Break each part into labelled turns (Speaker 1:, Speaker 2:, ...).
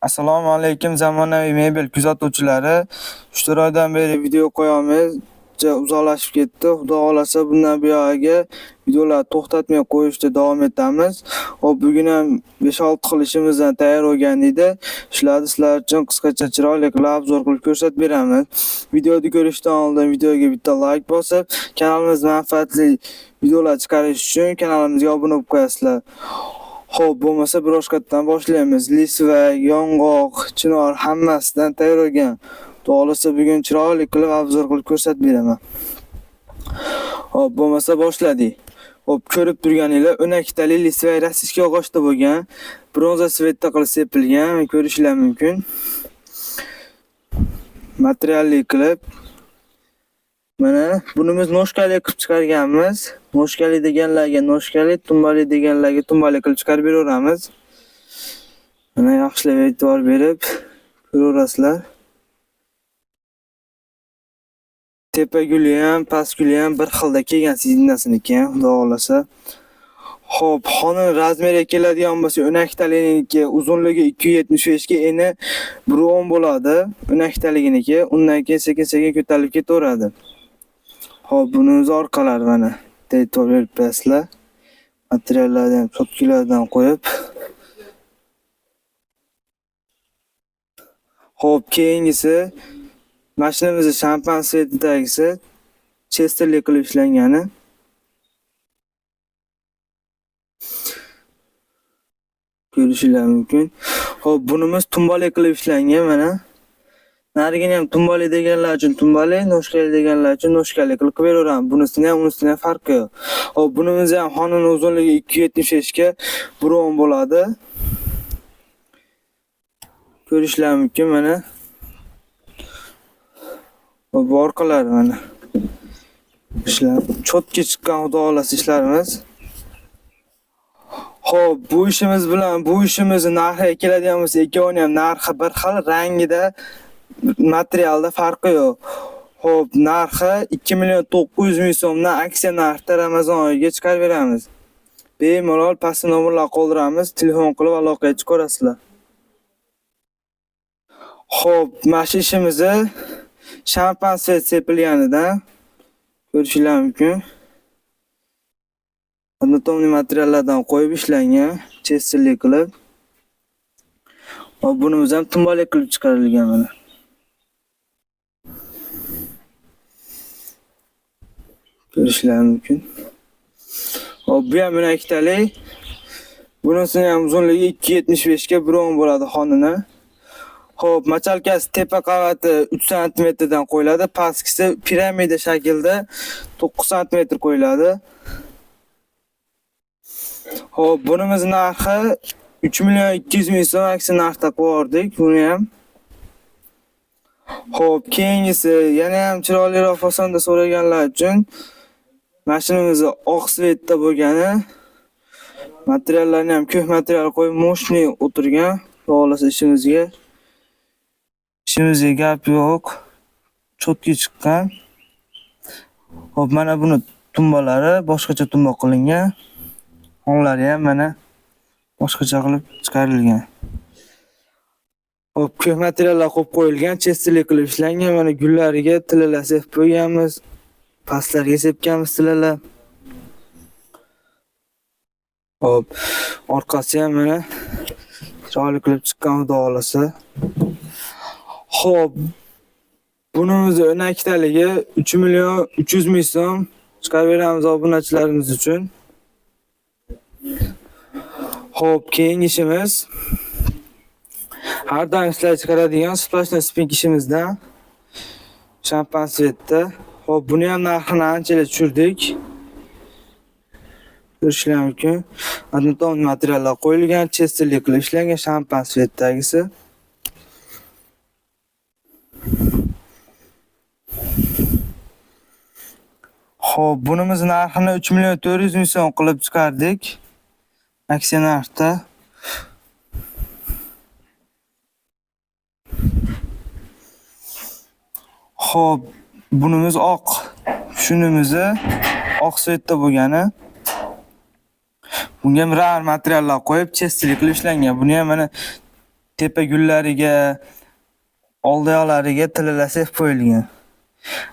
Speaker 1: Assalomu alaykum zamonaviy mebel kuzatuvchilari. 3 oydan beri video qo'yamiz. Uzoqlashib ketdi. Xudo xolasa bundan buyog'iga videolar to'xtatmay qo'yishda davom etamiz. Hop, bugun ham 5-6 xil ishimizdan tayyor bo'lgan edi. Shularni sizlar uchun qisqacha chiroyli qilib obzor qilib ko'rsatib beramiz. Videoni ko'rishdan oldin videoga bitta like bosib, kanalimiz manfaatli videolar chiqarish uchun kanalimizga obuna bo'lib qo'yasizlar. Xo'p, bo'lmasa biroshkatdan boshlaymiz. Lisva, yong'oq, chinor hammasidan tayyorlagan. To'g'risi bugun chiroyli qilib obzor qilib ko'rsatib beraman. Xo'p, bo'lmasa boshladik. Xo'p, ko'rib turganinglar, o'naktali lisva rossiyskiy og'ochda bo'lgan, bronza svetda qilib sepilgan, ko'rishlar mumkin. Materialli qilib mana bunimiz noshkali qilib chiqarganmiz. Noshkali deganlarga noshkali, tumbali deganlarga tumbali qilib chiqarib beraveramiz. Mana yaxshilab e'tibor berib ko'raverasizlar. Tepa guli ham, past guli ham bir xilda kelgan siznasiniki, xudo xolasa. Xo'p, xonin razmeriga keladigan bo'lsa, o'naktaliginiki uzunligi 2.75 ga, eni 1.10 bo'ladi. O'naktaliginiki, undan keyin sekin-sekin ko'tarilib ketaveradi. Xo'p, bunimiz orqalari mana e'tibor berib turasizlar. Materiallarni ham cho'tkilardan qo'yib. Xo'p, keyingisi mashinamizning shampan svetidagisi chesterli qilib ishlangani. Ko'rishinglar mumkin. Xo'p, bunimiz tumbali qilib ishlangan mana. Narigini ham tumbali deganlar uchun tumbali, noshkali deganlar uchun noshkali qilib beraveramiz. Bunisini ham, unisini ham farqi yo'q. Xo'p, bunimiz ham xonin uzunligi 2.75 ga 1.10 bo'ladi. Ko'rishlar mumkin mana. Bu orqalari mana. Ishlar cho'tki chiqqan, xudo xolasa ishlarimiz. Xo'p, bu ishimiz bilan bu ishimizni narxiga keladigan bo'lsa, ikkovini ham narxi bir xil, rangida, materialda farqi yo'q. Xo'p, narxi 2.900.000 so'mdan aksiya narxida Ramazon oyiga chiqarib beramiz. Bemalol pastda nomerlar qoldiramiz, telefon qilib aloqaga chiqarasizlar. Xo'p, mana shu ishimizni shampan svet sepilganidan ko'rishinglar mumkin. Anatomik materiallardan qo'yib ishlangan, chesterli qilib. Hop, bunimiz ham tumbali qilib chiqarilgan mana. Ko'rishinglar mumkin. Hop, bu ham o'naktali. Bunisini ham uzunligi 2.75 ga 1.10 bo'ladi xonini. Xo'p, machalkasi tepa qavati 3 sm dan qo'yiladi, pastkisi piramida shaklda 9 sm qo'yiladi. Xo'p, bunimiz narxi 3.200.000 so'm aksiya narxda qo'yardik buni ham. Xo'p, keyingisi yana ham chiroyliroq fasonda so'raganlar uchun mashinamizni oq svetda bo'lgani, materiallarni ham ko'p material qo'yib moshni o'tirgan. Xolasa ishimizga gap yo'q. Cho'tki chiqqan. Xo'p, mana buni tumbalari boshqacha tumba qilingan. Onlari ham mana boshqacha qilib chiqarilgan. Xo'p, ko'p materiallar qo'yib qo'yilgan, chesterli qilib ishlangan. Mana gullariga tillalar sepib qo'yganmiz. Pastlarga sepganmiz tillalar. Xo'p, orqasi ham mana chiroyli qilib chiqqan, xudo xolasa. Xo'p, bunimiz o'naktaligi 3.300.000 so'm chiqarib beramiz obunachilarimiz uchun. Xo'p, keyingi ishimiz har doim ishlab chiqaradigan splashli spink ishimizdan shampan svetda. Xo'p, buni ham narxini anchalik tushirdik. Ko'rishlar mumkin. Anatomik materiallar qo'yilgan, chesterli qilib ishlangan shampan svetdagisi. Xo'p, bunimiz narxini 3.400.000 so'm qilib chiqardik. Aksiya narxda. Xo'p, bunimiz oq. Shunimizni oq svetda bo'lgani. Bunga mirar materiallar qo'yib chesterli qilib ishlangan. Buni ham mana tepa gullariga, oldiyoqlariga tillalasek qo'yilgan.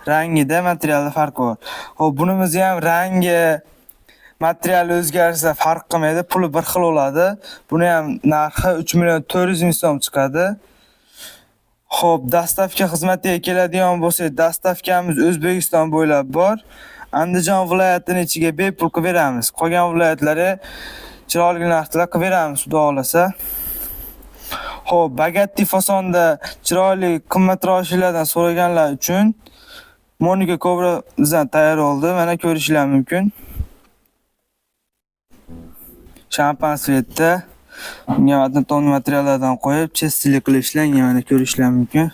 Speaker 1: Rangida, materialda farq bor. Xo'p, bunimizni ham rangi, materiali o'zgarsa farq qilmaydi, puli bir xil bo'ladi. Buni ham narxi 3.400.000 so'm chiqadi. Xo'p, dastavka xizmatiga keladigan bo'lsak, dastavkamiz O'zbekiston bo'ylab bor. Andijon viloyatining ichiga bepul qilib beramiz. Qolgan viloyatlarga chiroyli narxda qilib beramiz, xudo xolasa. Xo'p, Bagatti fasonda chiroyli qimmatroq ishlardan so'raganlar uchun Monika Cobra bizdan tayyor oldi. Mana ko'rishlar mumkin. Shampan svetda bunga ton materiallardan qo'yib, chestilik qilib ishlangan, mana ko'rishlar mumkin.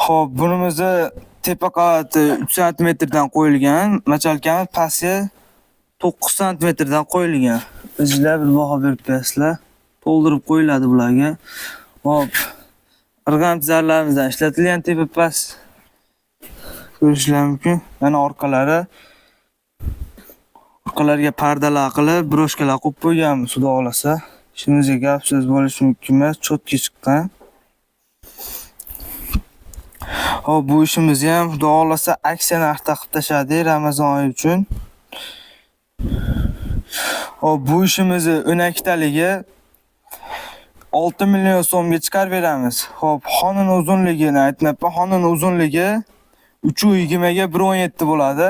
Speaker 1: Xo'p, bunimizni tepa qavati 3 sm dan qo'yilgan, machalkamiz pasti 9 sm dan qo'yilgan. O'zingizlar bir baho berib berasizlar. To'ldirib qo'yiladi bularga. Hop. Irg'am zarlarimizdan ishlatilgan tepa past. Ko'rishlar mumkin. Mana orqalari. Orqalariga pardalar qilib, broshkalar qo'yib qo'yganmiz, xudo xolasa. Ishimizga gap so'z bo'lishi mumkin emas, cho'tki chiqqan. Hop, bu ishimizni ham xudo xolasa aksiya narxda qilib tashladik Ramazon oyi uchun. Hop, bu ishimizni 12taligi 6 million so'mga chiqarib beramiz. Hop, xonani uzunligini aytmayapman. Xonani uzunligi 3.20 ga 1.17 bo'ladi.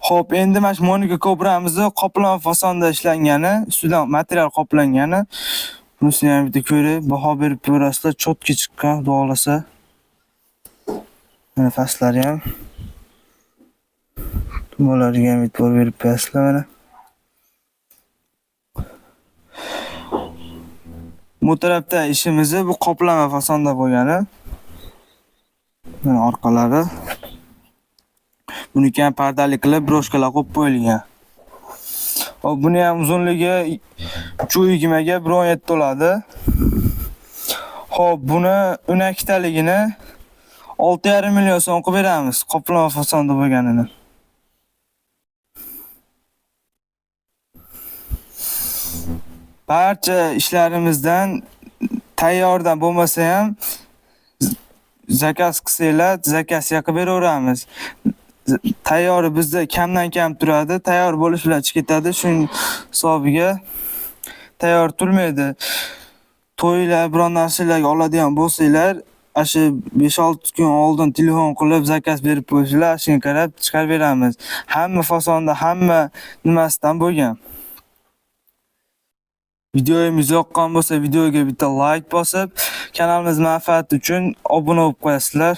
Speaker 1: Hop, endi mana shu Monika Cobra'mizni qoplama fasonda ishlangani, ustidan material qoplangani. Bunisini ham bitta ko'rib, baho berib ko'rasizlar, cho'tki chiqqan, xudo xolasa. Mana fastlari ham. Tumolarga ham e'tibor berib berasizlar mana. Bu tarafda ishimizni bu qoplama fasonda bo'lgani. Mana orqalari. Buniki ham pardali qilib broshkalar qo'yib qo'yilgan. Hop, buni ham uzunligi 3.20 ga 1.17 bo'ladi. Hop, buni 12taligini 6.5 million so'm qilib beramiz, qoplama fasonda bo'lganini. Barcha ishlarimizdan tayyordan bo'lmasa ham zakaz qilsanglar, zakaz qilib beraveramiz. Tayyori bizda kamdan kam turadi, tayyor bo'lish bilan chiqib ketadi. Shuning hisobiga tayyor turmaydi. To'ylar, biron narsalarga oladigan bo'lsanglar, shu 5-6 kun oldin telefon qilib zakaz berib qo'yinglar, shunga qarab chiqarib beramiz. Hamma fasonda, hamma nimasidan bo'lgan. Videomiz yoqqan bo'lsa, videoga bitta like bosib, kanalimiz manfaati uchun obuna bo'lib qo'yasizlar.